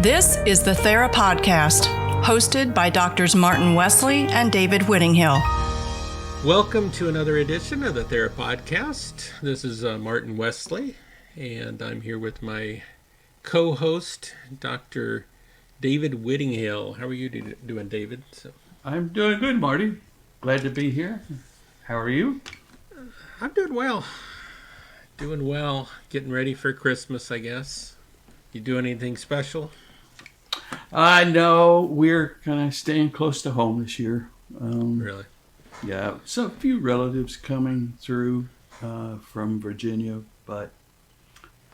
This is the Thera Podcast, hosted by Drs Martin Wesley and David Whittinghill. Welcome to another edition of the Thera Podcast. This is Martin Wesley, and I'm here with my co-host, Dr. David Whittinghill. How are you doing, David? I'm doing good, Marty. Glad to be here. How are you? I'm doing well. Getting ready for Christmas, I guess. You do anything special? No, we're kind of staying close to home this year. Really? Yeah, so a few relatives coming through from Virginia, but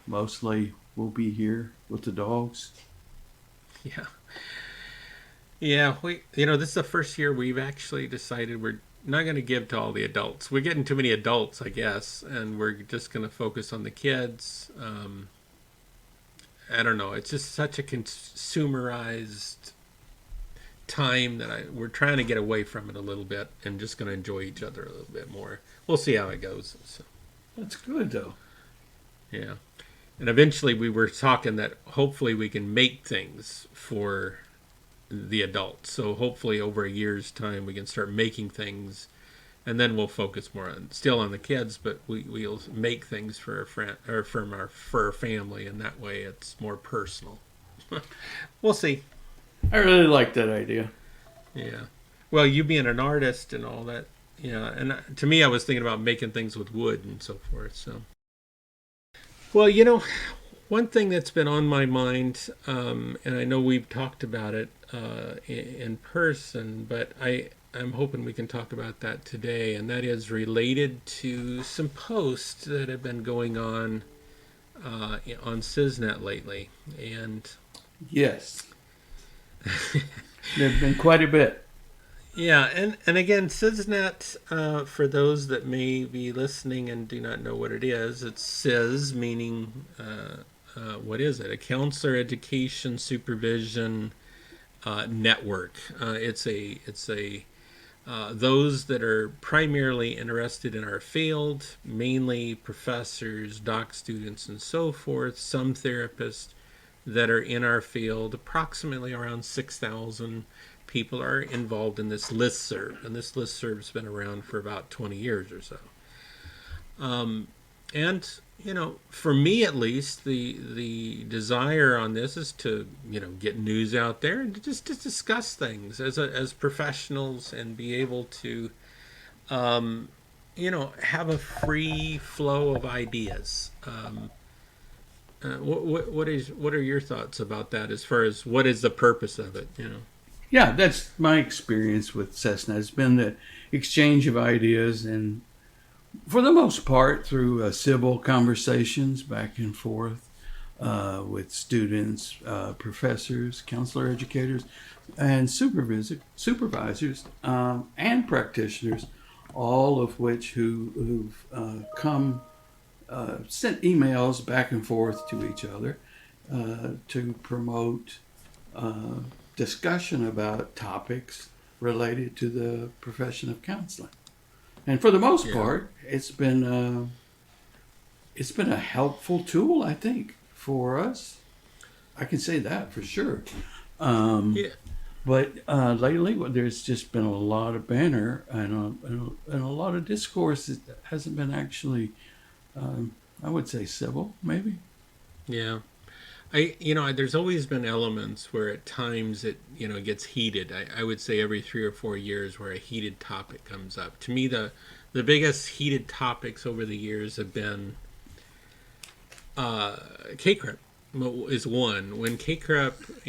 mostly we'll be here with the dogs. Yeah, this is the first year we've actually decided we're not going to give to all the adults. We're getting too many adults, I guess, and we're just going to focus on the kids. I don't know. It's just such a consumerized time that we're trying to get away from it a little bit and just going to enjoy each other a little bit more. We'll see how it goes. So. That's good, though. Yeah. And eventually we were talking that hopefully we can make things for the adults. So hopefully over a year's time we can start making things, and then we'll focus more still on the kids, but we'll make things for our friend or for our family, and that way it's more personal. We'll see. I really like that idea. Yeah. Well, you being an artist and all that, and to me I was thinking about making things with wood and so forth. So, well, one thing that's been on my mind, and I know we've talked about it in person, but I'm hoping we can talk about that today, and that is related to some posts that have been going on CESNET lately. And yes, there've been quite a bit. Yeah, and again, CESNET, for those that may be listening and do not know what it is, it's CES, meaning, what is it? A Counselor Education Supervision Network. It's a those that are primarily interested in our field, mainly professors, doc students, and so forth, some therapists that are in our field. Approximately around 6,000 people are involved in this listserv, and this listserv's been around for about 20 years or so. And for me at least, the desire on this is to get news out there and to discuss things as professionals and be able to have a free flow of ideas. What are your thoughts about that as far as what is the purpose of it? Yeah, that's my experience with CESNET. It's been the exchange of ideas, and for the most part through civil conversations back and forth with students, professors, counselor educators, and supervisors and practitioners, all of which who've come sent emails back and forth to each other to promote discussion about topics related to the profession of counseling. And for the most part, it's been a helpful tool, I think, for us. I can say that for sure. But lately, there's just been a lot of banter and a lot of discourse that hasn't been actually, I would say, civil, maybe. Yeah. There's always been elements where at times it gets heated. I would say every 3 or 4 years where a heated topic comes up. To me, the biggest heated topics over the years have been CACREP is one. When CACREP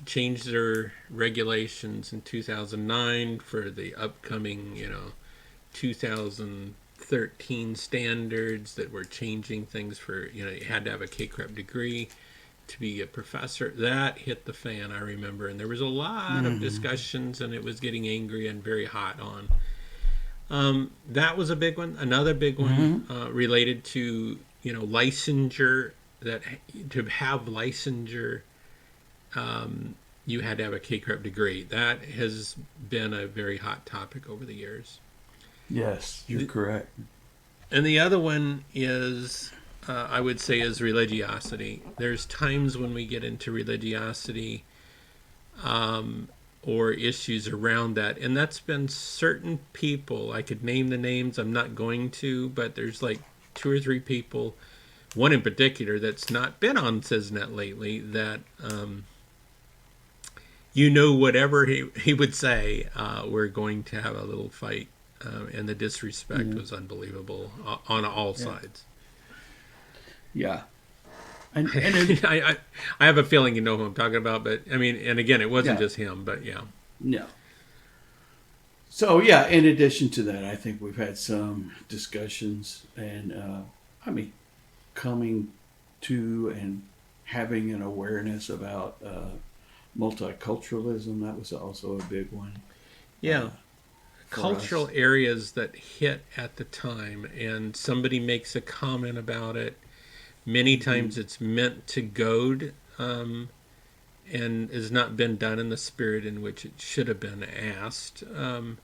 changed their regulations in 2009 for the upcoming 2013 standards that were changing things for, you had to have a CACREP degree to be a professor. That hit the fan, I remember. And there was a lot of discussions, and it was getting angry and very hot on. That was a big one. Another big one related to, licensure, that to have licensure, you had to have a CACREP degree. That has been a very hot topic over the years. Yes, you're correct. And the other one is I would say is religiosity. There's times when we get into religiosity or issues around that, and that's been certain people. I could name the names, I'm not going to, but there's like 2 or 3 people, one in particular that's not been on CESNET lately, that whatever he would say, we're going to have a little fight, and the disrespect was unbelievable on all sides. Yeah. And it, I have a feeling you know who I'm talking about, but I mean, and again, it wasn't Yeah. just him, but yeah. no. So, yeah, in addition to that, I think we've had some discussions and, coming to and having an awareness about multiculturalism. That was also a big one. Yeah. For Cultural us. areas that hit at the time, and somebody makes a comment about it. Many times it's meant to goad, and has not been done in the spirit in which it should have been asked. And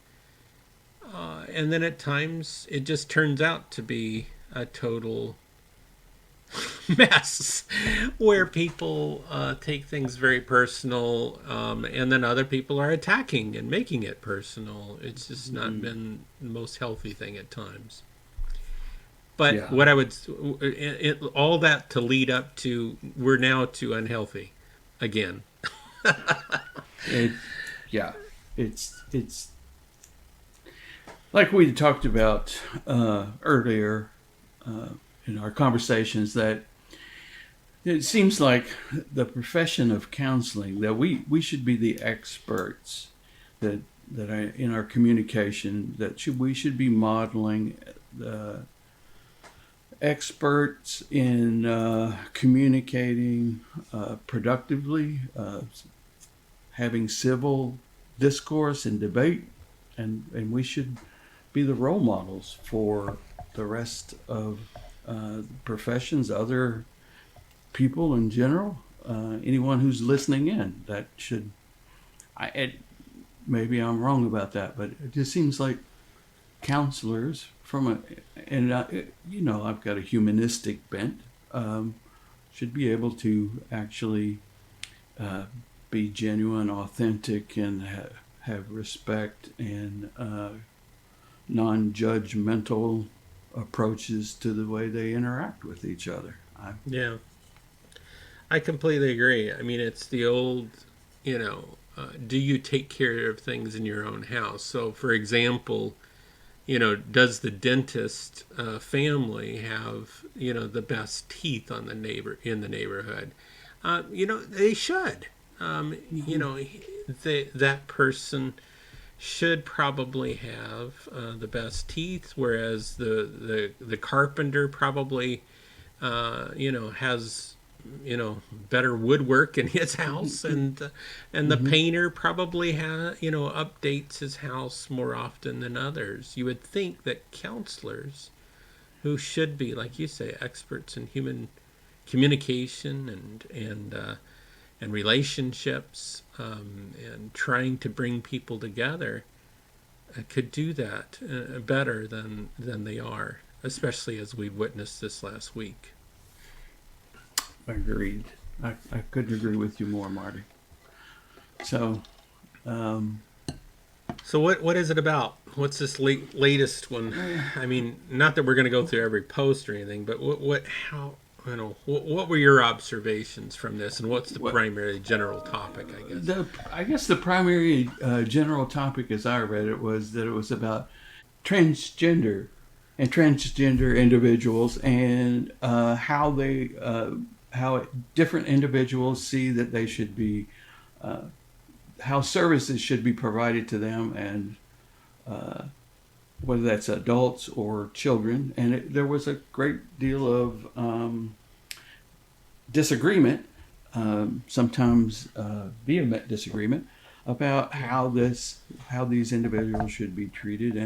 then at times it just turns out to be a total mess where people take things very personal, and then other people are attacking and making it personal. It's just not been the most healthy thing at times. But Yeah. what I would, all that to lead up to, we're now to unhealthy again. It's like we talked about earlier in our conversations, that it seems like the profession of counseling, that we should be the experts that are in our communication, we should be modeling the experts in communicating productively, having civil discourse and debate, and we should be the role models for the rest of professions, other people in general, anyone who's listening in. That should, maybe I'm wrong about that, but it just seems like counselors I've got a humanistic bent, should be able to actually be genuine, authentic, and have respect and non-judgmental approaches to the way they interact with each other. Yeah, I completely agree. I mean, it's the old, do you take care of things in your own house? So, for example, does the dentist family have, the best teeth in the neighborhood? They should. That person should probably have the best teeth, whereas the carpenter probably, has better woodwork in his house, and the painter probably updates his house more often than others. You would think that counselors, who should be, like you say, experts in human communication and relationships, and trying to bring people together, could do that better than they are, especially as we've witnessed this last week. Agreed. I couldn't agree with you more, Marty. So, So what is it about? What's this latest one? I mean, not that we're going to go through every post or anything, but what were your observations from this, and what's the primary general topic, I guess? I guess the primary general topic, as I read it, was that it was about transgender individuals, and how different individuals see that they should be, how services should be provided to them, and whether that's adults or children. And there was a great deal of disagreement, sometimes vehement disagreement, about how these individuals should be treated,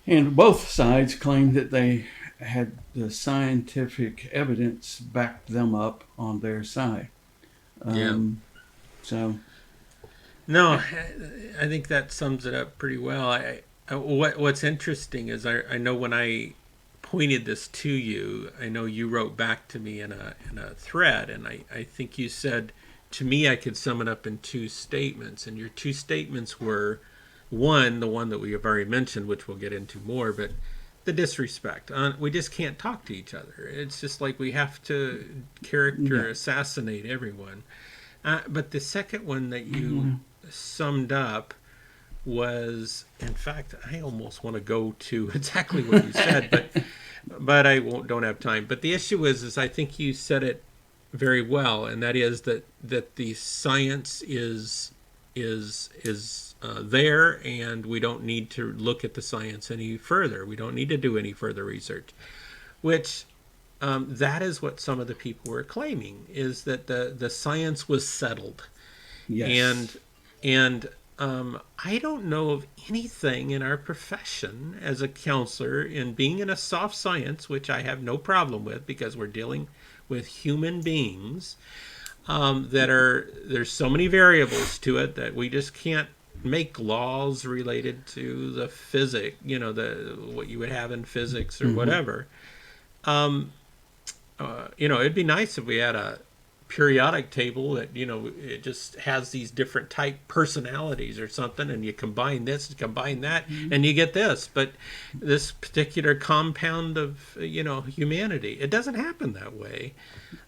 and both sides claimed that they had the scientific evidence backed them up on their side. So, no, I think that sums it up pretty well. What's interesting is I know when I pointed this to you. I know you wrote back to me in a thread, and I think you said, to me, I could sum it up in two statements. And your two statements were, one, the one that we have already mentioned, which we'll get into more, but the disrespect. We just can't talk to each other. It's just like we have to character assassinate everyone. But the second one that you summed up was, in fact, I almost want to go to exactly what you said, but I don't have time. But the issue is I think you said it very well, and that is that the science is there, and we don't need to look at the science any further. We don't need to do any further research, which that is what some of the people were claiming, is that the science was settled. Yes. And I don't know of anything in our profession as a counselor, in being in a soft science, which I have no problem with because we're dealing with human beings, there's so many variables to it that we just can't make laws related to the physics, what you would have in physics or whatever. It'd be nice if we had a periodic table that, it just has these different type personalities or something, and you combine this and combine that, and you get this. But this particular compound of, humanity, it doesn't happen that way.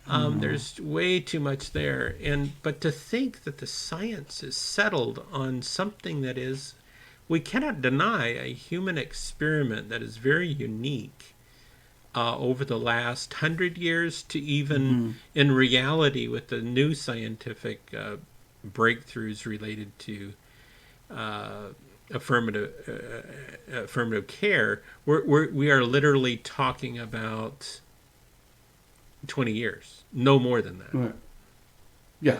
There's way too much there. But to think that the science is settled on something that is, we cannot deny a human experiment that is very unique. Over the last 100 years to even in reality with the new scientific breakthroughs related to affirmative care, we are literally talking about 20 years, no more than that. Right. Yeah,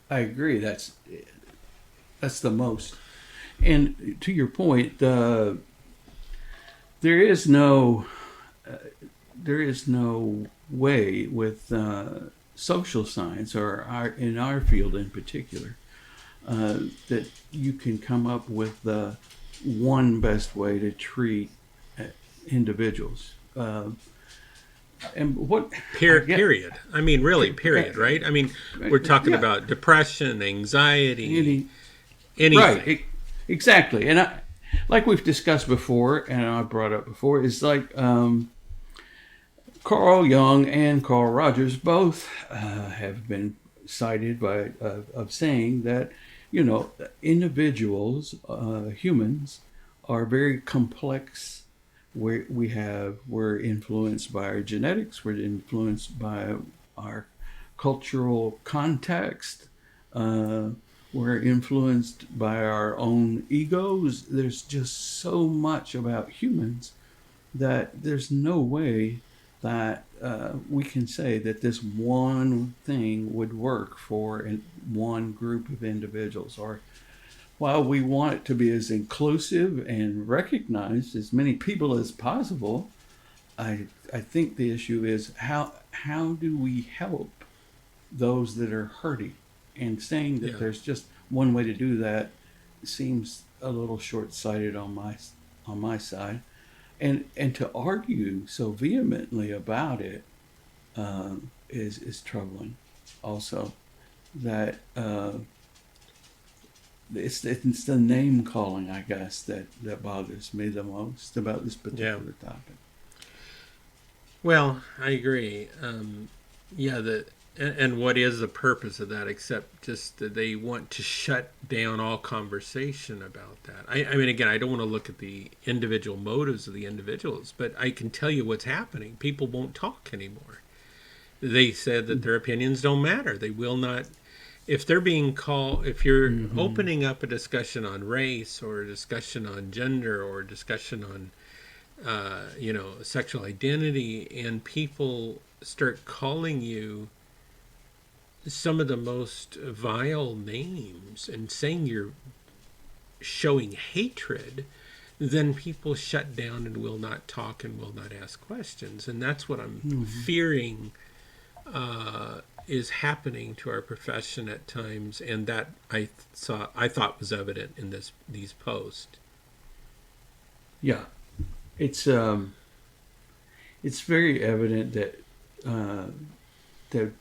I agree. That's the most. And to your point, there is no way with social science, or in our field in particular, that you can come up with the one best way to treat individuals. And what period. I mean, really, period, right? I mean, we're talking about depression, anxiety, anything. Right, exactly. And like we've discussed before, and I brought up before, is like Carl Jung and Carl Rogers both have been cited of saying that, individuals, humans, are very complex. We're influenced by our genetics. We're influenced by our cultural context. We're influenced by our own egos. There's just so much about humans that there's no way that we can say that this one thing would work for one group of individuals. Or while we want it to be as inclusive and recognize as many people as possible, I think the issue is how do we help those that are hurting? And saying that there's just one way to do that seems a little short-sighted on my side. And to argue so vehemently about it is troubling. Also, that it's the name calling, I guess, that bothers me the most about this particular topic. Well, I agree. And what is the purpose of that, except just that they want to shut down all conversation about that? I mean, again, I don't want to look at the individual motives of the individuals, but I can tell you what's happening. People won't talk anymore. They said that their opinions don't matter. They will not. If they're being called, if you're opening up a discussion on race, or a discussion on gender, or a discussion on, sexual identity, and people start calling you some of the most vile names and saying you're showing hatred, then people shut down and will not talk and will not ask questions. And that's what I'm fearing is happening to our profession at times, and that I thought was evident in these posts. Yeah, it's it's very evident that that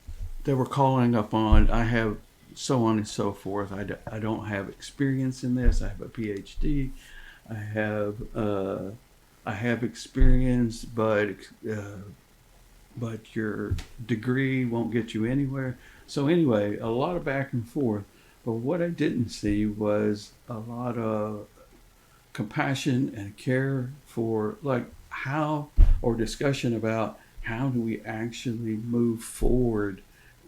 they were calling upon. I have so on and so forth. I don't have experience in this. I have a PhD. I have experience, but your degree won't get you anywhere. So anyway, a lot of back and forth. But what I didn't see was a lot of compassion and care for like how, or discussion about how do we actually move forward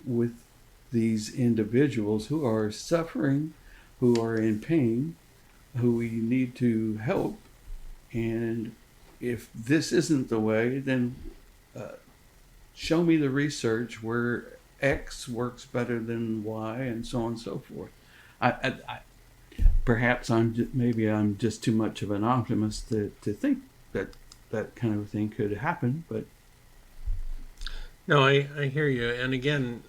with these individuals who are suffering, who are in pain, who we need to help. And if this isn't the way, then show me the research where X works better than Y, and so on and so forth. Perhaps maybe I'm just too much of an optimist to think that that kind of thing could happen. But No, I hear you. And again,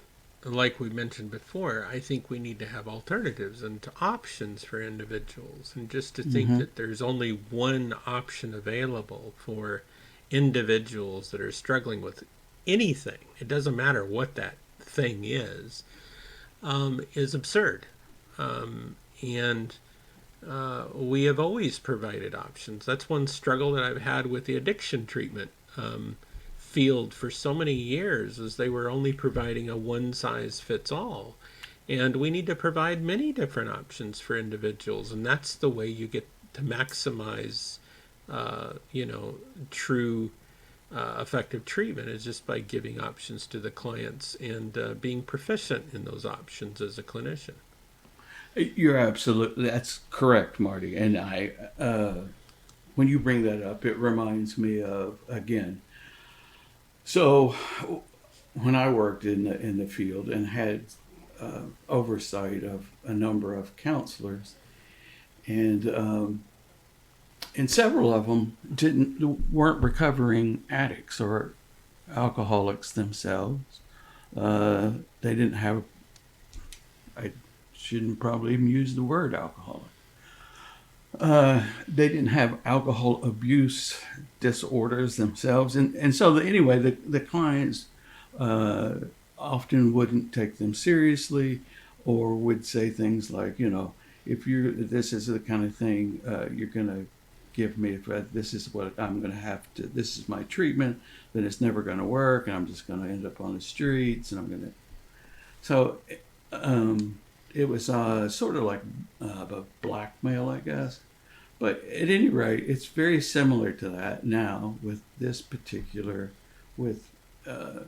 like we mentioned before, I think we need to have alternatives and options for individuals. And just to think that there's only one option available for individuals that are struggling with anything, it doesn't matter what that thing is absurd. And we have always provided options. That's one struggle that I've had with the addiction treatment field for so many years, is they were only providing a one-size-fits-all. And we need to provide many different options for individuals, and that's the way you get to maximize, true effective treatment, is just by giving options to the clients and being proficient in those options as a clinician. that's correct, Marty. And when you bring that up, it reminds me of, again, so when I worked in the field and had oversight of a number of counselors, and several of them weren't recovering addicts or alcoholics themselves. They didn't have. I shouldn't probably even use the word alcoholic. They didn't have alcohol abuse disorders themselves, and so anyway, the clients often wouldn't take them seriously, or would say things like, if this is the kind of thing you're going to give me, if this is what I'm going to have to, this is my treatment, then it's never going to work, and I'm just going to end up on the streets, and I'm going to. So it was sort of like a blackmail, I guess. But at any rate, it's very similar to that now with this particular, with the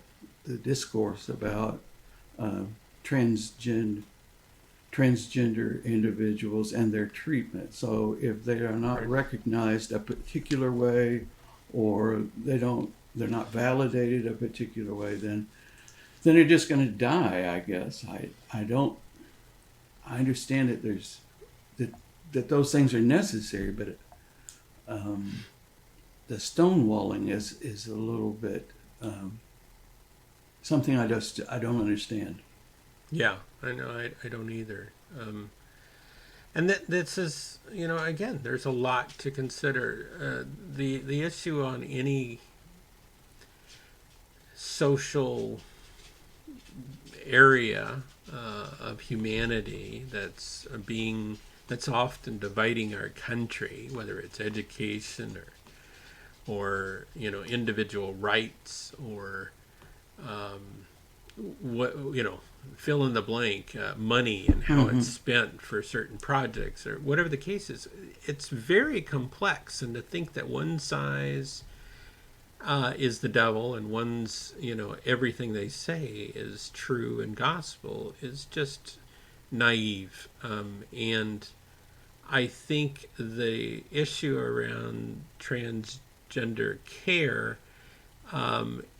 discourse about transgender individuals and their treatment. So if they are not recognized a particular way, or they're not validated a particular way, then they're just going to die, I guess. I understand that that those things are necessary, but the stonewalling is a little bit something I don't understand. Yeah, I know. I don't either. And this is, again, there's a lot to consider. The issue on any social area of humanity that's often dividing our country, whether it's education or individual rights, or fill in the blank, money and how it's spent for certain projects, or whatever the case is. It's very complex, and to think that one size is the devil and one's everything they say is true and gospel is just naive. And I think the issue around transgender care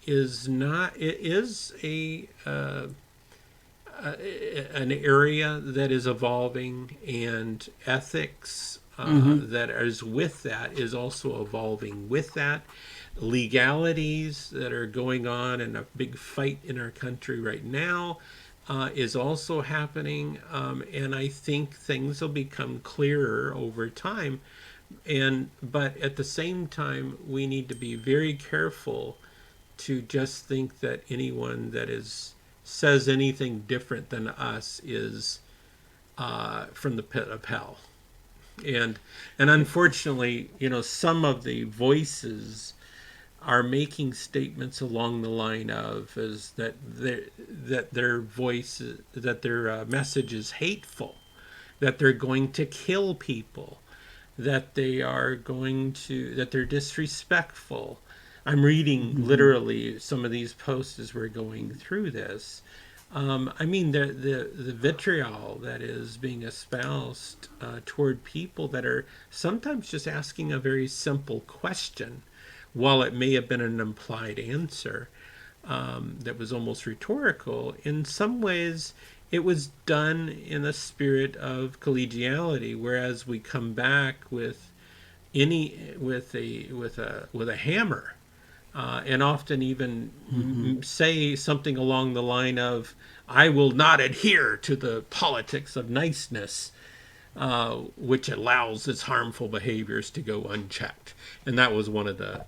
is an area that is evolving, and ethics that is with that is also evolving with that. Legalities that are going on, and a big fight in our country right now is also happening, and I think things will become clearer over time. But at the same time, we need to be very careful to just think that anyone that says anything different than us is from the pit of hell. And unfortunately, some of the voices are making statements along the line of is that their message is hateful, that they're going to kill people, that they're disrespectful. I'm reading literally some of these posts as we're going through this. The vitriol that is being espoused toward people that are sometimes just asking a very simple question, while it may have been an implied answer that was almost rhetorical. In some ways, it was done in a spirit of collegiality, whereas we come back with a hammer. And often even say something along the line of, I will not adhere to the politics of niceness, which allows its harmful behaviors to go unchecked. And that was one of the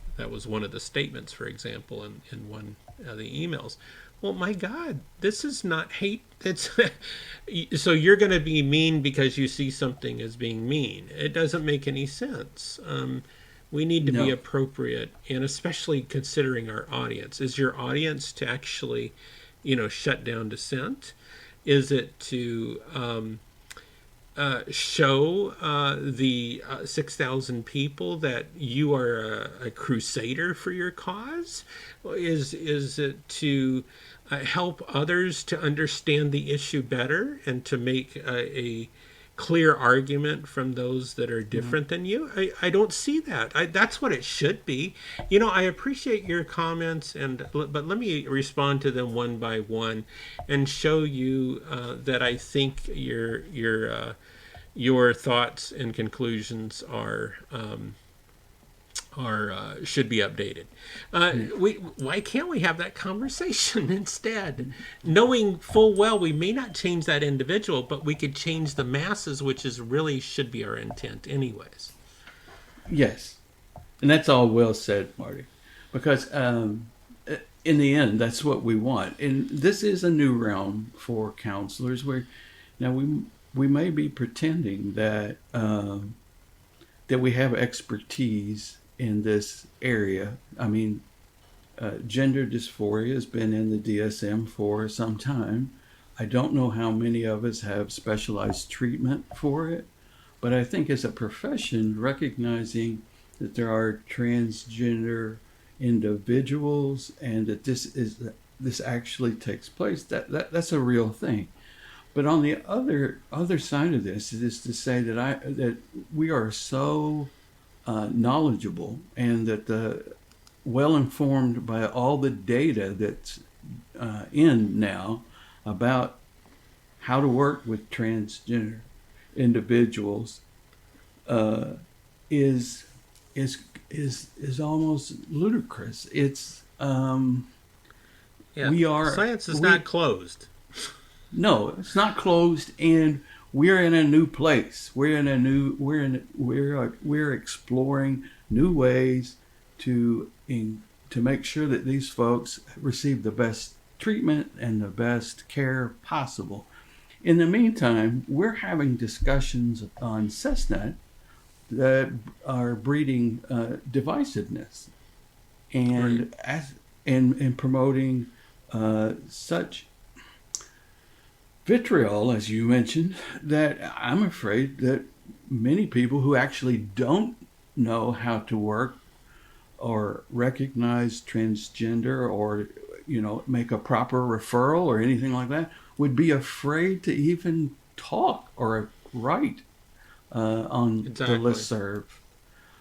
statements, for example, in one of the emails. Well, my God, this is not hate. It's so you're going to be mean because you see something as being mean. It doesn't make any sense. We need to be appropriate, and especially considering our audience. Is your audience to actually, shut down dissent? Is it to show the 6,000 people that you are a crusader for your cause? Is it to help others to understand the issue better and to make a clear argument from those that are different than you? I don't see that. That's what it should be. I appreciate your comments, but let me respond to them one by one and show you that I think your thoughts and conclusions should be updated. Why can't we have that conversation instead? Knowing full well we may not change that individual, but we could change the masses, which really should be our intent anyways. Yes. And that's all well said, Marty. Because in the end, that's what we want. And this is a new realm for counselors where now we may be pretending that we have expertise in this area. Gender dysphoria has been in the DSM for some time. I don't know how many of us have specialized treatment for it, but I think as a profession, recognizing that there are transgender individuals and that this actually takes place, that's a real thing. But on the other side of this is to say that we are so knowledgeable and that well informed by all the data that's in now about how to work with transgender individuals is almost ludicrous. It's science is not closed. No, it's not closed, and we're in a new place. We're exploring new ways to make sure that these folks receive the best treatment and the best care possible. In the meantime, we're having discussions on CESNET that are breeding divisiveness and promoting such vitriol, as you mentioned, that I'm afraid that many people who actually don't know how to work or recognize transgender or make a proper referral or anything like that would be afraid to even talk or write on the listserv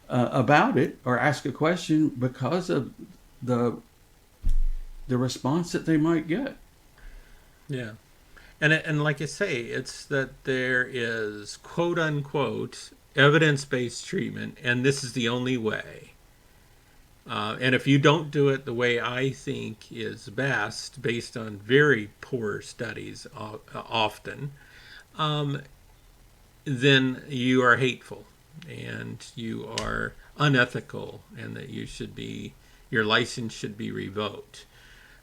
about it or ask a question because of the response that they might get. Yeah. And like I say, it's that there is quote unquote evidence-based treatment, and this is the only way. And if you don't do it the way I think is best, based on very poor studies often, then you are hateful and you are unethical, and that you should be your license should be revoked.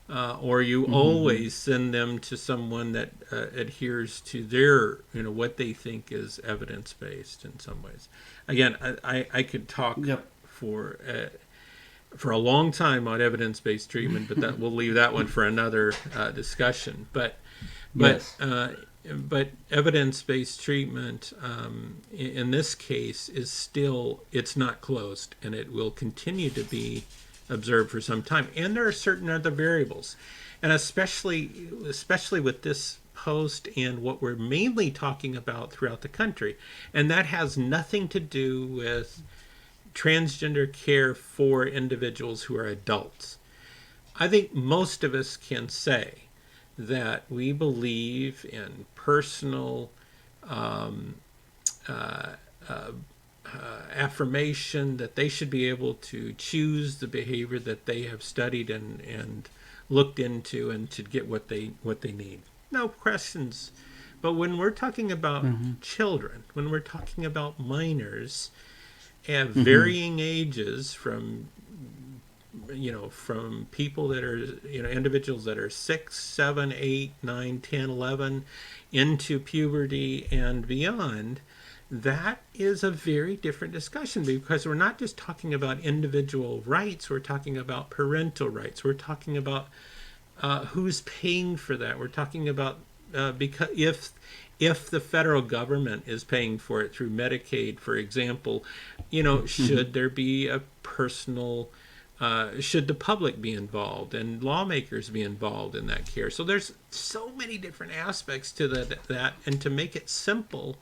Or you always send them to someone that adheres to their, what they think is evidence-based in some ways. Again, I could talk for a long time on evidence-based treatment, but we'll leave that one for another discussion. But evidence-based treatment in this case is still, it's not closed, and it will continue to be observed for some time. And there are certain other variables, and especially with this post and what we're mainly talking about throughout the country, and that has nothing to do with transgender care for individuals who are adults. I think most of us can say that we believe in personal affirmation, that they should be able to choose the behavior that they have studied and looked into, and to get what they need. No questions. But when we're talking about children, when we're talking about minors at varying ages, from people that are, individuals that are 6, 7, 8, 9, 10, 11, into puberty and beyond, that is a very different discussion, because we're not just talking about individual rights, we're talking about parental rights, we're talking about who's paying for that, we're talking about because if the federal government is paying for it through Medicaid, for example, should there be a personal, should the public be involved and lawmakers be involved in that care? So there's so many different aspects to that, and to make it simple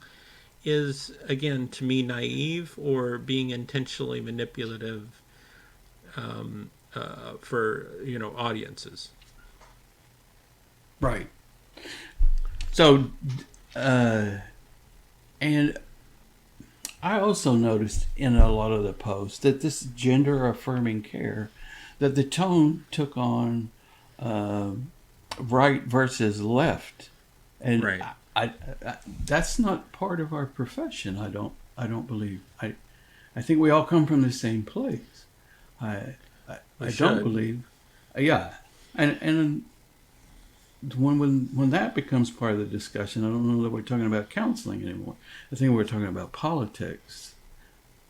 is, again, to me, naive or being intentionally manipulative for audiences. Right. So, and I also noticed in a lot of the posts that this gender affirming care, that the tone took on right versus left, and right. I that's not part of our profession. I don't believe. I think we all come from the same place. I don't believe. Yeah, and when that becomes part of the discussion, I don't know that we're talking about counseling anymore. I think we're talking about politics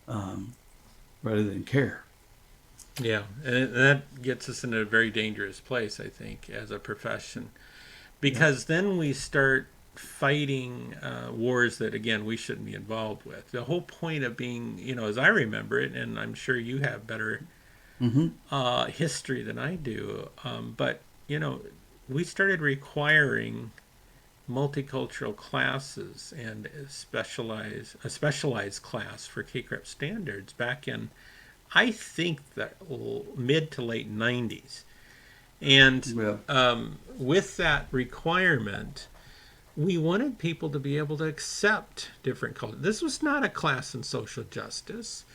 rather than care. Yeah, and that gets us in a very dangerous place, I think, as a profession, because then we start fighting wars that, again, we shouldn't be involved with. The whole point of being, as I remember it, and I'm sure you have better history than I do, but we started requiring multicultural classes and a specialized class for K-CREP standards back in, I think, the mid to late 90s. And with that requirement, we wanted people to be able to accept different cultures. This was not a class in social justice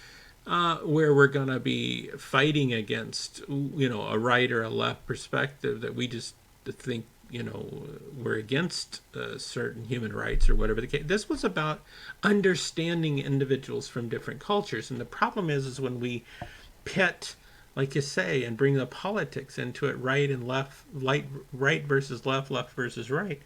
where we're going to be fighting against, a right or a left perspective that we just think, we're against certain human rights or whatever the case. This was about understanding individuals from different cultures. And the problem is when we pit, like you say, and bring the politics into it, right and left, right versus left, left versus right,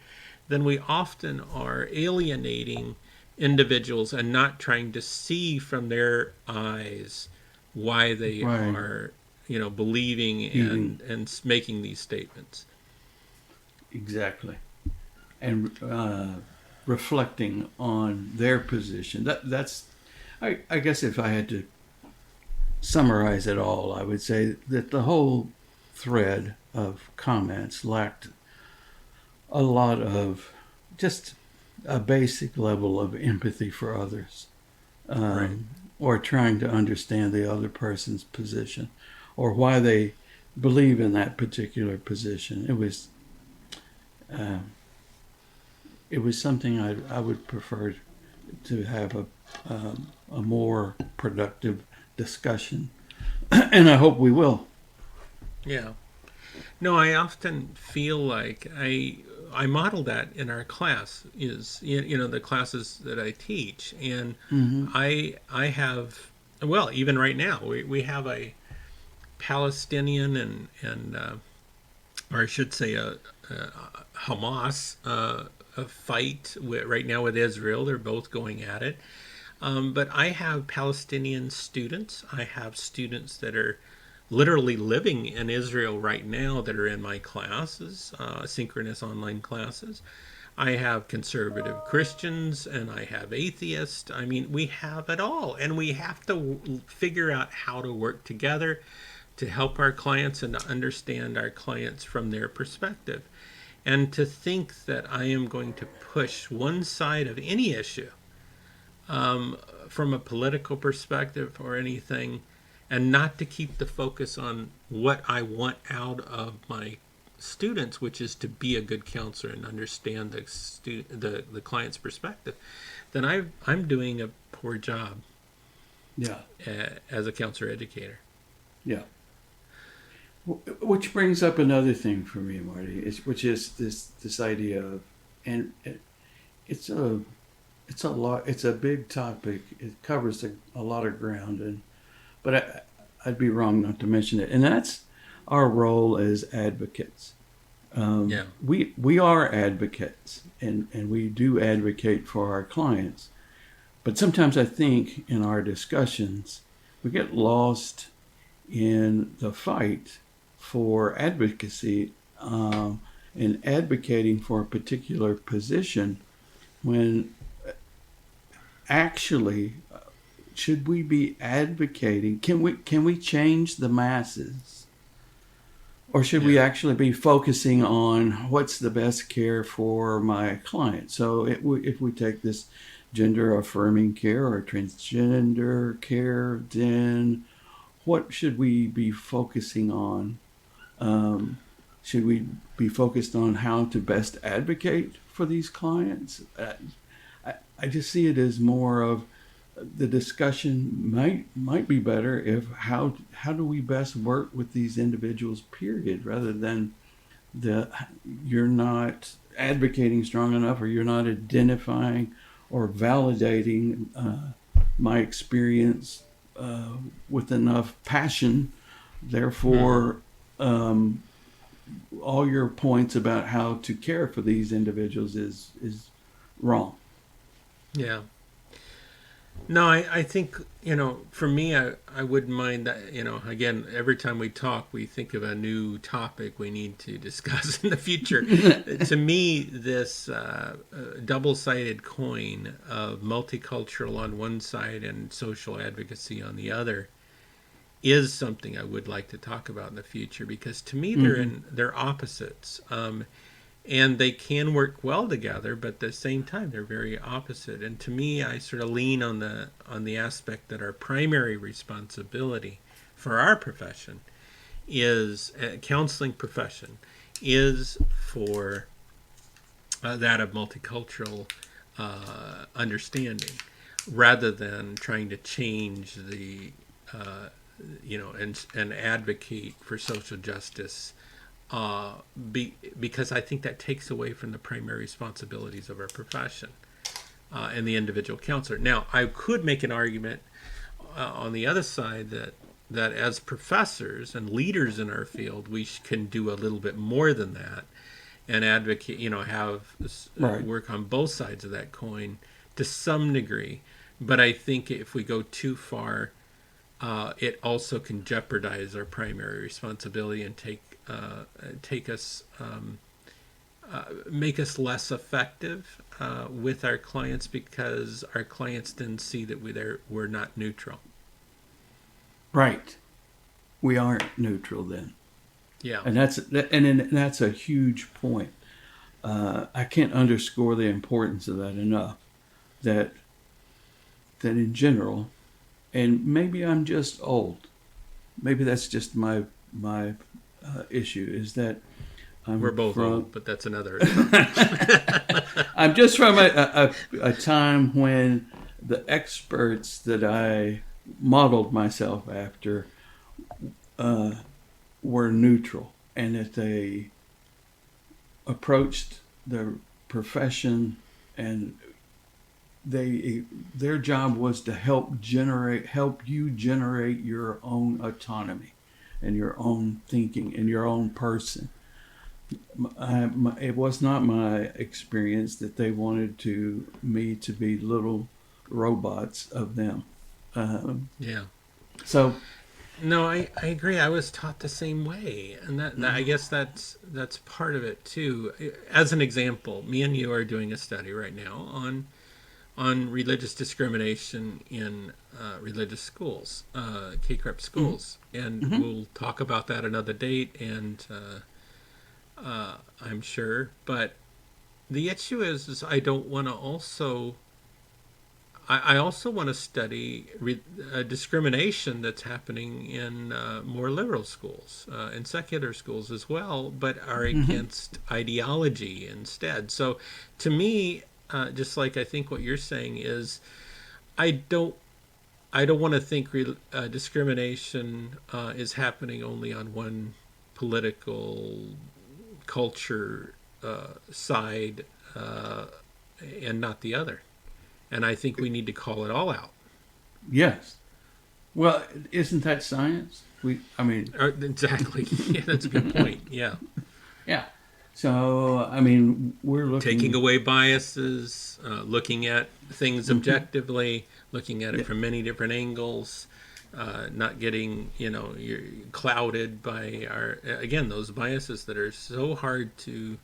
then we often are alienating individuals and not trying to see from their eyes why they are, believing and making these statements. Exactly. And reflecting on their position. That's, I guess if I had to summarize it all, I would say that the whole thread of comments lacked a lot of just a basic level of empathy for others, or trying to understand the other person's position or why they believe in that particular position. It was something I would prefer to have a more productive discussion, and I hope we will. Yeah. No, I often feel like I model that in our class, is the classes that I teach, and I have, well, even right now we have a Palestinian and or I should say a Hamas a fight right now with Israel. They're both going at it. But I have Palestinian students. I have students that are literally living in Israel right now that are in my classes, synchronous online classes. I have conservative Christians and I have atheists. I mean, we have it all. And we have to figure out how to work together to help our clients and to understand our clients from their perspective. And to think that I am going to push one side of any issue from a political perspective or anything, and not to keep the focus on what I want out of my students, which is to be a good counselor and understand the client's perspective, then I'm doing a poor job. Yeah. As a counselor educator. Yeah. Which brings up another thing for me, Marty, which is this idea of, and it's a big topic. It covers a lot of ground, but I'd be wrong not to mention it, and that's our role as advocates. We are advocates, and we do advocate for our clients. But sometimes I think in our discussions, we get lost in the fight for advocacy and advocating for a particular position, when actually, should we be advocating? Can we change the masses? Or should we actually be focusing on what's the best care for my client? So if we take this gender affirming care or transgender care, then what should we be focusing on? Should we be focused on how to best advocate for these clients? I just see it as more of the discussion might be better if how do we best work with these individuals, period, rather than you're not advocating strong enough, or you're not identifying or validating my experience with enough passion. Therefore, all your points about how to care for these individuals is wrong. Yeah. No, I think, for me, I wouldn't mind that, again, every time we talk, we think of a new topic we need to discuss in the future. To me, this double-sided coin of multicultural on one side and social advocacy on the other is something I would like to talk about in the future, because to me, they're opposites. And they can work well together, but at the same time, they're very opposite. And to me, I sort of lean on the aspect that our primary responsibility for our profession is, counseling profession, is for that of multicultural understanding, rather than trying to change the, and advocate for social justice. Because I think that takes away from the primary responsibilities of our profession and the individual counselor. Now, I could make an argument on the other side that as professors and leaders in our field, we can do a little bit more than that and advocate, have work on both sides of that coin to some degree. But I think if we go too far, it also can jeopardize our primary responsibility and make us less effective with our clients, because our clients then see that we're not neutral. Right. We aren't neutral then. Yeah. And that's a huge point. I can't underscore the importance of that enough. That in general, and maybe I'm just old. Maybe that's just my issue, is that we're both old, but that's another. I'm just from a time when the experts that I modeled myself after were neutral, and that they approached the profession, and their job was to help you generate your own autonomy and your own thinking and your own person. It was not my experience that they wanted me to be little robots of them. Yeah. So No, I agree. I was taught the same way, and that I guess that's part of it too. As an example, me and you are doing a study right now on religious discrimination in religious schools, K-Crep schools, and we'll talk about that another date, and I'm sure. But the issue is I don't want to also. I also want to study discrimination that's happening in more liberal schools and secular schools as well, but are against ideology instead. So, to me, just like I think what you're saying is, I don't want to think discrimination is happening only on one political culture side and not the other. And I think we need to call it all out. yes. Well, isn't that science? Exactly. Yeah, that's a good point. Yeah. Yeah. So, we're looking... Taking away biases, looking at things objectively, looking at it from many different angles, not getting, you're clouded by those biases that are so hard to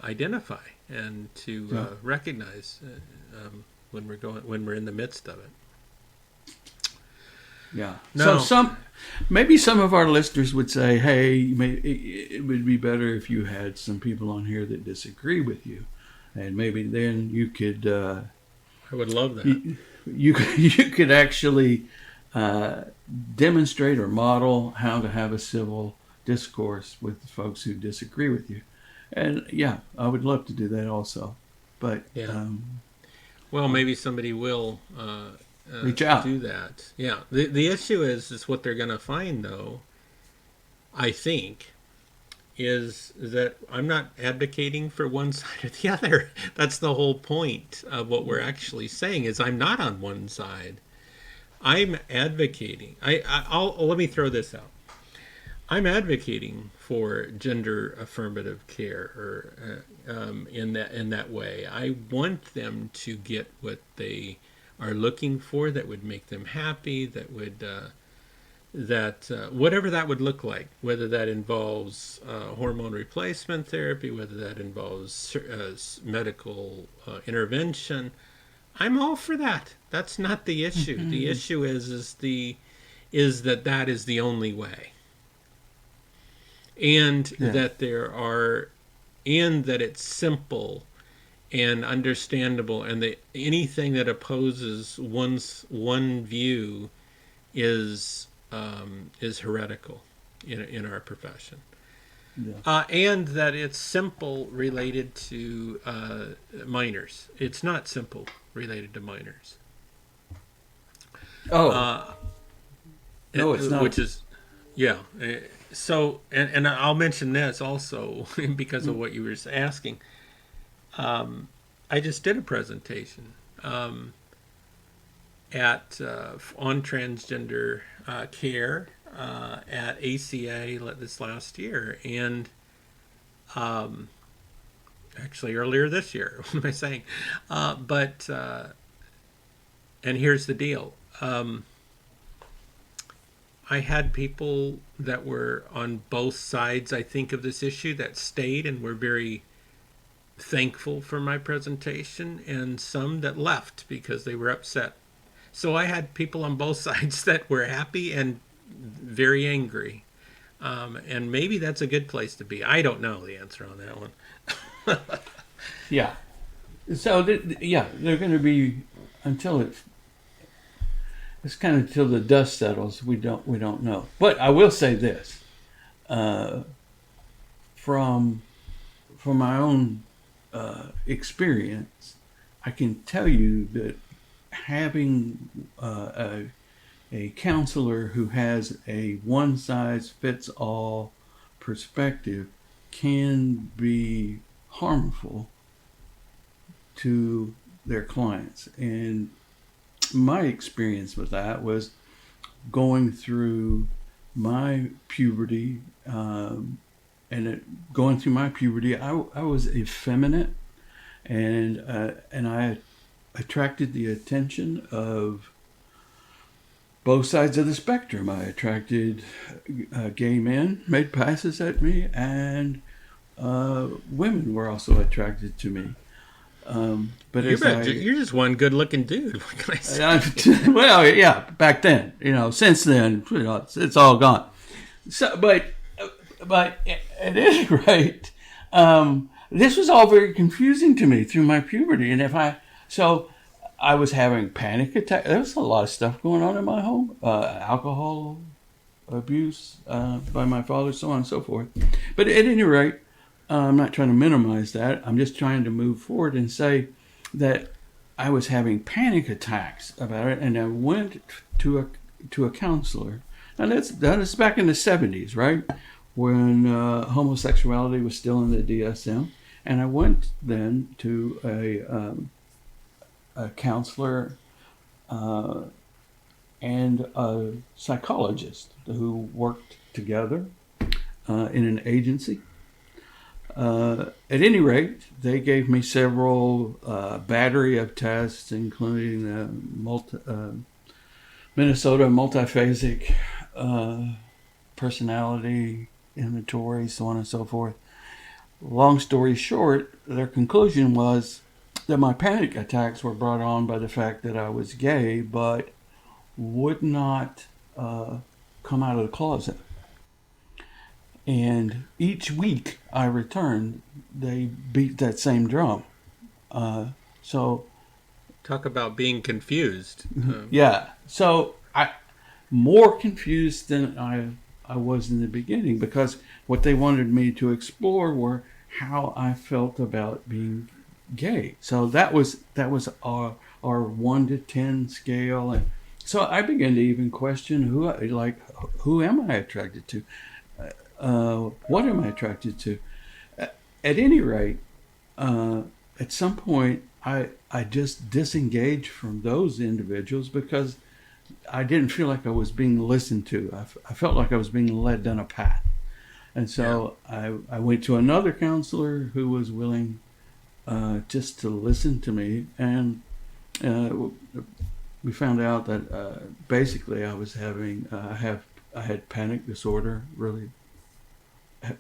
identify and to recognize when we're in the midst of it. Yeah. No. So maybe some of our listeners would say, "Hey, it would be better if you had some people on here that disagree with you, and maybe then you could." I would love that. You could actually demonstrate or model how to have a civil discourse with the folks who disagree with you. And yeah, I would love to do that also. But well, maybe somebody will reach out. Do that. Yeah. The issue is what they're going to find, though, I think, is that I'm not advocating for one side or the other. That's the whole point of what we're actually saying is I'm not on one side. I'm advocating. Let me throw this out. I'm advocating for gender affirmative care, or in that way. I want them to get what they are looking for, that would make them happy, that would whatever that would look like, whether that involves hormone replacement therapy, whether that involves medical intervention. I'm all for that. That's not the issue. The issue is that is the only way. And that that it's simple and understandable, and that anything that opposes one view is heretical in our profession. Yeah. And that it's simple related to minors. It's not simple related to minors. No, it's not. Which is, yeah. So, and I'll mention this also because of what you were asking. I just did a presentation on transgender care at ACA this last year, and actually earlier this year. What am I saying? And here's the deal. I had people that were on both sides, I think, of this issue that stayed and were very thankful for my presentation, and some that left because they were upset. So I had people on both sides that were happy and very angry. And maybe that's a good place to be. I don't know the answer on that one. Yeah. So, they're going to be, until it's kind of until the dust settles, we don't know. But I will say this, from my own experience, I can tell you that having a counselor who has a one-size-fits-all perspective can be harmful to their clients. And my experience with that was going through my puberty, going through my puberty, I was effeminate, and I attracted the attention of both sides of the spectrum. I attracted gay men, made passes at me, and women were also attracted to me. But You're just one good-looking dude. What can I say? well, yeah, back then, since then, it's all gone. So, but at any rate, this was all very confusing to me through my puberty, and I was having panic attacks. There was a lot of stuff going on in my home, alcohol abuse by my father, so on and so forth. But at any rate, I'm not trying to minimize that. I'm just trying to move forward and say that I was having panic attacks about it, and I went to a counselor. And that is back in the 70s, right? When homosexuality was still in the DSM. And I went then to a counselor and a psychologist who worked together in an agency. At any rate, they gave me several battery of tests, including the Minnesota multiphasic personality inventory, so on and so forth. Long story short, their conclusion was that my panic attacks were brought on by the fact that I was gay, but would not come out of the closet. And each week I returned, they beat that same drum. So, talk about being confused. Yeah. So I more confused than I was in the beginning, because what they wanted me to explore were how I felt about being gay. So that was our 1 to 10 scale, and so I began to even question who am I attracted to? What am I attracted to? At any rate, at some point, I just disengaged from those individuals because I didn't feel like I was being listened to. I felt like I was being led down a path. And so I went to another counselor who was willing just to listen to me. And we found out that basically I was having, I had panic disorder really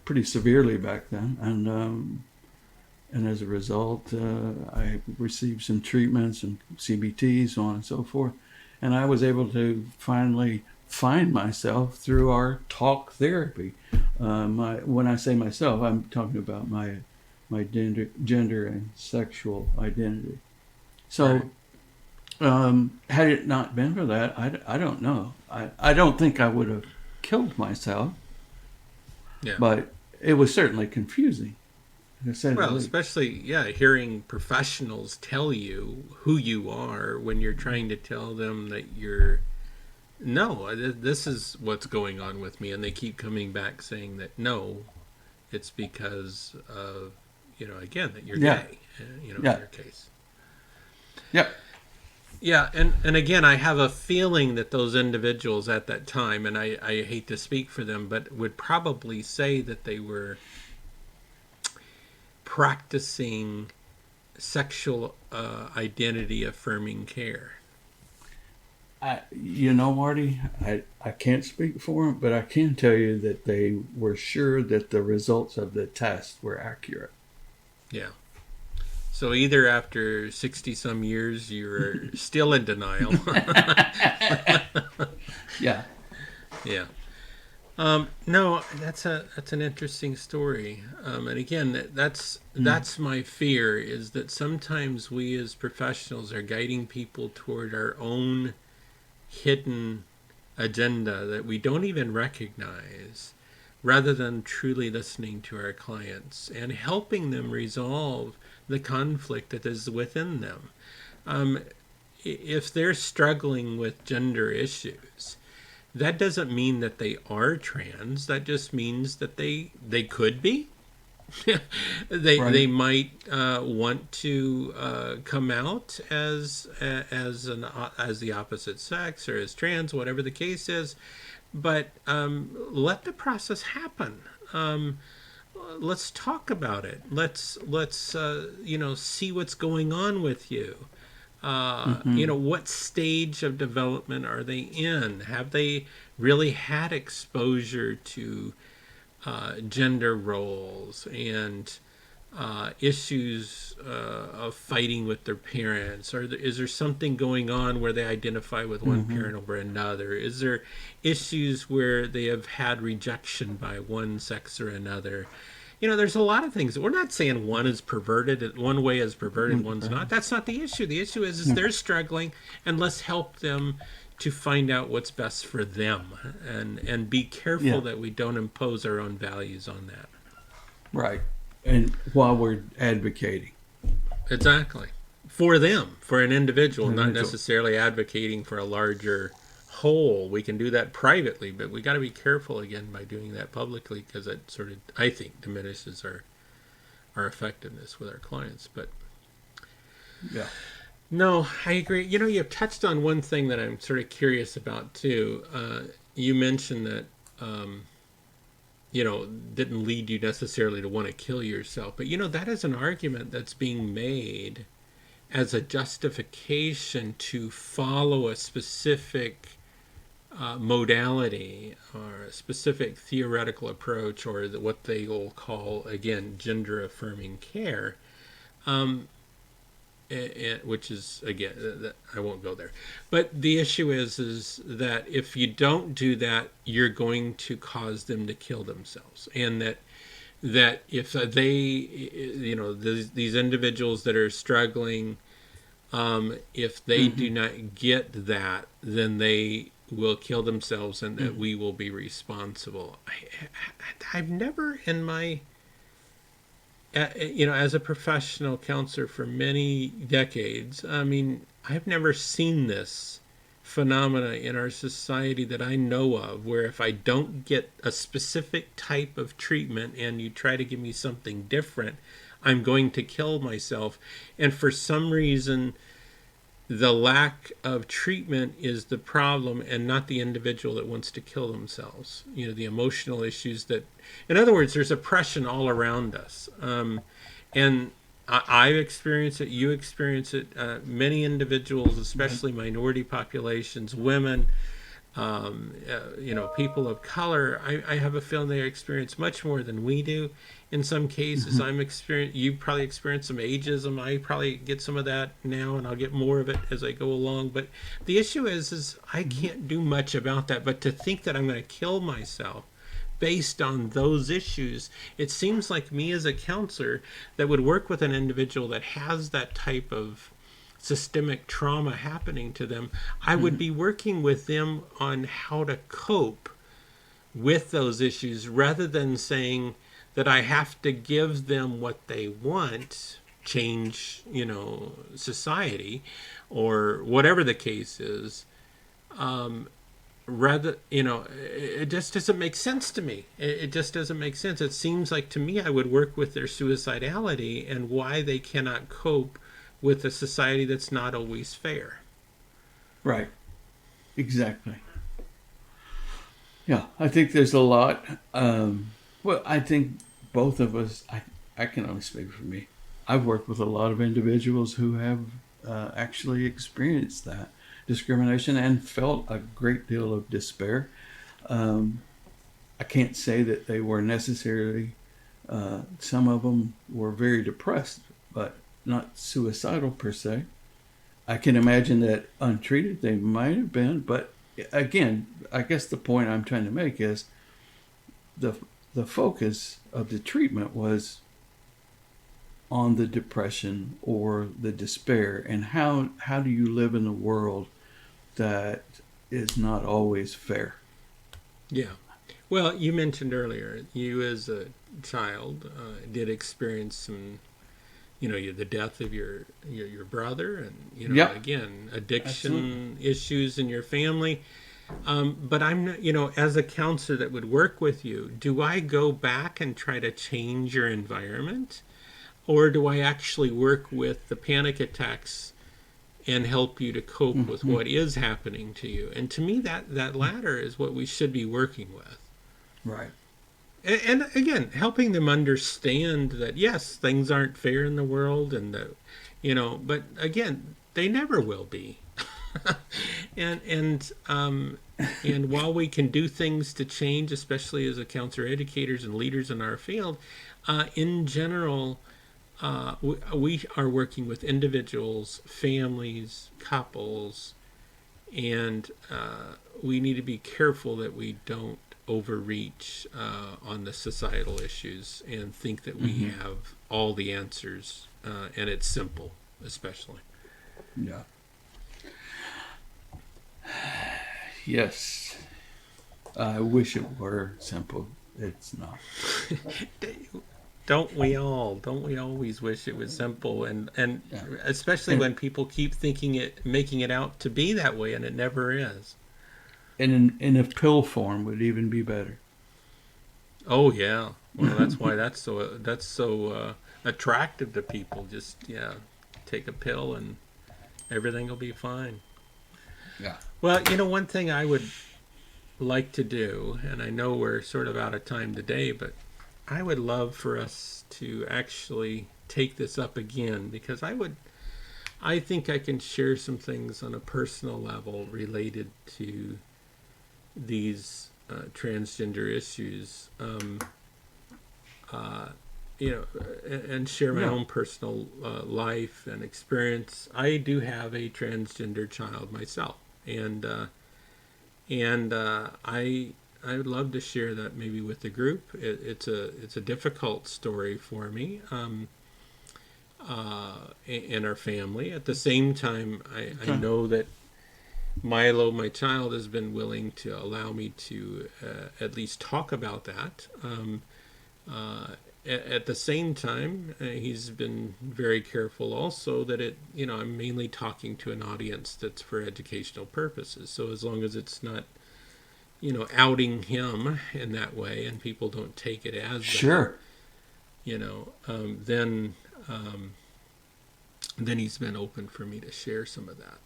pretty severely back then. And as a result, I received some treatments and CBT, so on and so forth. And I was able to finally find myself through our talk therapy. When I say myself, I'm talking about my gender and sexual identity. So, had it not been for that, I don't know. I don't think I would have killed myself. Yeah. But it was certainly confusing. Well, especially, hearing professionals tell you who you are when you're trying to tell them that this is what's going on with me. And they keep coming back saying that, no, it's because of, again, that you're gay, in your case. Yep. Yeah, and again, I have a feeling that those individuals at that time, and I hate to speak for them, but would probably say that they were practicing sexual identity affirming care. Marty, I can't speak for them, but I can tell you that they were sure that the results of the test were accurate. Yeah. So either after 60-some years, you're still in denial. Yeah. Yeah. No, that's an interesting story. And again, that's my fear, is that sometimes we as professionals are guiding people toward our own hidden agenda that we don't even recognize, rather than truly listening to our clients and helping them resolve the conflict that is within them. If they're struggling with gender issues, that doesn't mean that they are trans. That just means that they could be. They might want to come out as the opposite sex, or as trans, whatever the case is. but let the process happen. Let's talk about it. Let's see what's going on with you. What stage of development are they in? Have they really had exposure to gender roles and issues of fighting with their parents? Or is there something going on where they identify with one parent over another? Is there issues where they have had rejection by one sex or another? There's a lot of things. We're not saying one is perverted, one way is perverted, one's not. That's not the issue. The issue is they're struggling, and let's help them to find out what's best for them, and be careful that we don't impose our own values on that. Right. And while we're advocating. Exactly. For them, for an individual, not necessarily advocating for a larger whole. We can do that privately, but we got to be careful again by doing that publicly, because that sort of, I think, diminishes our effectiveness with our clients. But no, I agree. You've touched on one thing that I'm sort of curious about too. You mentioned that didn't lead you necessarily to want to kill yourself, but that is an argument that's being made as a justification to follow a specific modality or a specific theoretical approach, or what they will call, again, gender affirming care, which is, again, I won't go there. But the issue is that if you don't do that, you're going to cause them to kill themselves, and that if they, these individuals that are struggling, if they do not get that, then they will kill themselves, and that we will be responsible. I've never in my, as a professional counselor for many decades, I've never seen this phenomena in our society that I know of, where if I don't get a specific type of treatment and you try to give me something different, I'm going to kill myself. And for some reason, the lack of treatment is the problem, and not the individual that wants to kill themselves. The emotional issues that, in other words, there's oppression all around us. And I've experienced it, you experience it, many individuals, especially minority populations, women, people of color, I have a feeling they experience much more than we do. In some cases, you probably experience some ageism. I probably get some of that now, and I'll get more of it as I go along. But the issue is I can't do much about that. But to think that I'm going to kill myself based on those issues, it seems like me as a counselor that would work with an individual that has that type of systemic trauma happening to them, I would be working with them on how to cope with those issues, rather than saying that I have to give them what they want, change, society, or whatever the case is. Rather, it just doesn't make sense to me. It just doesn't make sense. It seems like to me I would work with their suicidality and why they cannot cope with a society that's not always fair. Right. Exactly. Yeah, I think there's a lot. I think both of us, I can only speak for me. I've worked with a lot of individuals who have actually experienced that discrimination and felt a great deal of despair. I can't say that they were necessarily, some of them were very depressed, but not suicidal per se. I can imagine that untreated they might have been, but again, I guess the point I'm trying to make is the focus of the treatment was on the depression or the despair, and how do you live in a world that is not always fair. Yeah. Well, you mentioned earlier, you as a child did experience some, the death of your brother, and again, addiction Absolutely. issues in your family. But I'm not, as a counselor that would work with you, do I go back and try to change your environment, or do I actually work with the panic attacks and help you to cope with what is happening to you. And to me, that latter is what we should be working with. Right. And again, helping them understand that, yes, things aren't fair in the world, and that, but again, they never will be. and while we can do things to change, especially as a counselor educators and leaders in our field, in general, we are working with individuals, families, couples, and we need to be careful that we don't overreach on the societal issues and think that we have all the answers, and it's simple, especially. Yeah. Yes. I wish it were simple. It's not. Don't we all? Don't we always wish it was simple? And especially when people keep making it out to be that way, and it never is. And in a pill form would even be better. Oh yeah. Well, that's why that's so attractive to people. Just take a pill and everything will be fine. Yeah. Well, one thing I would like to do, and I know we're sort of out of time today, but I would love for us to actually take this up again, because I think I can share some things on a personal level related to these transgender issues, and share my own personal life and experience. I do have a transgender child myself, and I would love to share that maybe with the group. It's a difficult story for me, and our family. At the same time, I know that Milo, my child, has been willing to allow me to at least talk about that. At the same time, he's been very careful also that I'm mainly talking to an audience that's for educational purposes. So as long as it's not, outing him in that way, and people don't take it as sure, then he's been open for me to share some of that.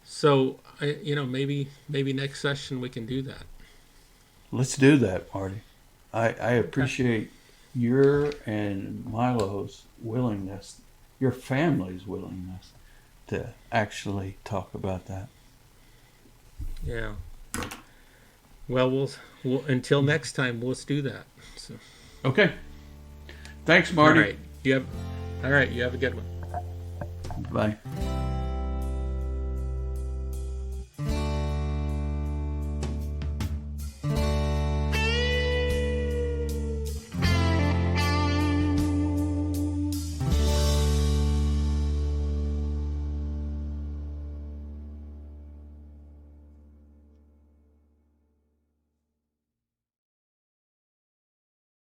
So maybe next session we can do that. Let's do that, Marty. I appreciate your and Milo's willingness, your family's willingness to actually talk about that. Yeah. Well, we'll until next time, let's do that. So. Okay. Thanks, Marty. All right. You have a good one. Bye.